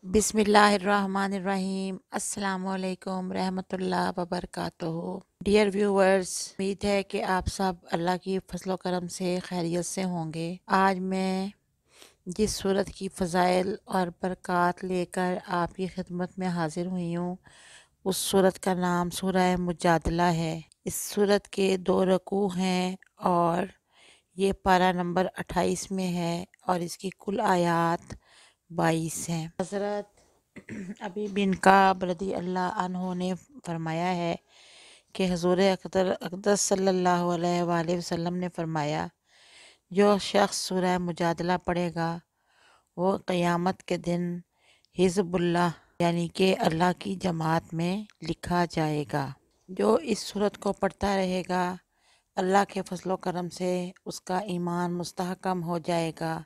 بسم اللہ الرحمن الرحیم۔ السلام علیکم رحمۃ اللہ وبرکاتہ۔ ڈیئر ویورز، امید ہے کہ آپ سب اللہ کی فضل و کرم سے خیریت سے ہوں گے۔ آج میں جس صورت کی فضائل اور برکات لے کر آپ کی خدمت میں حاضر ہوئی ہوں، اس صورت کا نام سورہ مجادلہ ہے۔ اس صورت کے 2 رکوع ہیں اور یہ پارہ نمبر 28 میں ہے اور اس کی کل آیات 22 ہیں۔ حضرت ابی بن کعب رضی اللہ عنہ نے فرمایا ہے کہ حضور اقدس صلی اللہ علیہ وآلہ وسلم نے فرمایا، جو شخص سورہ مجادلہ پڑھے گا وہ قیامت کے دن حزب اللہ یعنی کہ اللہ کی جماعت میں لکھا جائے گا۔ جو اس سورت کو پڑھتا رہے گا، اللہ کے فضل و کرم سے اس کا ایمان مستحکم ہو جائے گا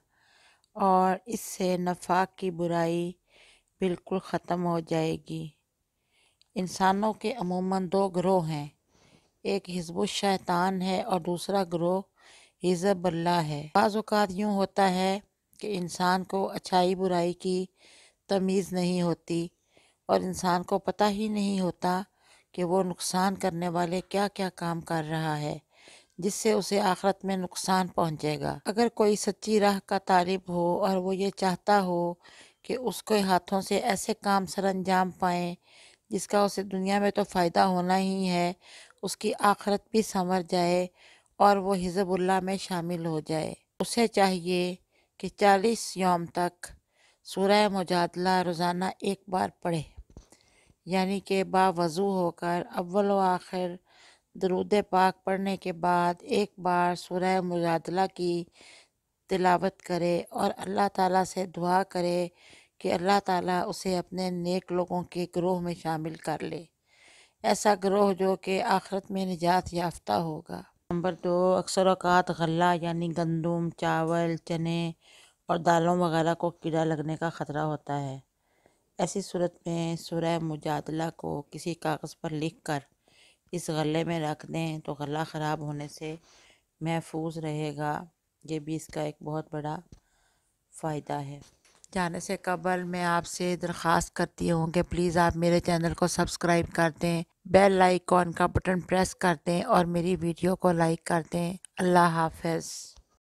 اور اس سے نفاق کی برائی بالکل ختم ہو جائے گی۔ انسانوں کے عموماً 2 گروہ ہیں، ایک حزب الشیطان ہے اور دوسرا گروہ حزب اللہ ہے۔ بعض اوقات یوں ہوتا ہے کہ انسان کو اچھائی برائی کی تمیز نہیں ہوتی اور انسان کو پتہ ہی نہیں ہوتا کہ وہ نقصان کرنے والے کیا کیا کام کر رہا ہے جس سے اسے آخرت میں نقصان پہنچے گا۔ اگر کوئی سچی راہ کا طالب ہو اور وہ یہ چاہتا ہو کہ اس کے ہاتھوں سے ایسے کام سر انجام پائیں جس کا اسے دنیا میں تو فائدہ ہونا ہی ہے، اس کی آخرت بھی سنور جائے اور وہ حزب اللہ میں شامل ہو جائے، اسے چاہیے کہ 40 یوم تک سورہ مجادلہ روزانہ 1 بار پڑھے، یعنی کہ باوضو ہو کر اول و آخر درود پاک پڑھنے کے بعد 1 بار سورہ مجادلہ کی تلاوت کرے اور اللہ تعالیٰ سے دعا کرے کہ اللہ تعالیٰ اسے اپنے نیک لوگوں کے گروہ میں شامل کر لے، ایسا گروہ جو کہ آخرت میں نجات یافتہ ہوگا۔ نمبر 2، اکثر اوقات غلہ یعنی گندم، چاول، چنے اور دالوں وغیرہ کو کیڑا لگنے کا خطرہ ہوتا ہے۔ ایسی صورت میں سورہ مجادلہ کو کسی کاغذ پر لکھ کر اس غلے میں رکھ دیں تو غلہ خراب ہونے سے محفوظ رہے گا۔ یہ بھی اس کا ایک بہت بڑا فائدہ ہے۔ جانے سے قبل میں آپ سے درخواست کرتی ہوں کہ پلیز آپ میرے چینل کو سبسکرائب کر دیں، بیل آئیکن کا بٹن پریس کر دیں اور میری ویڈیو کو لائک کر دیں۔ اللہ حافظ۔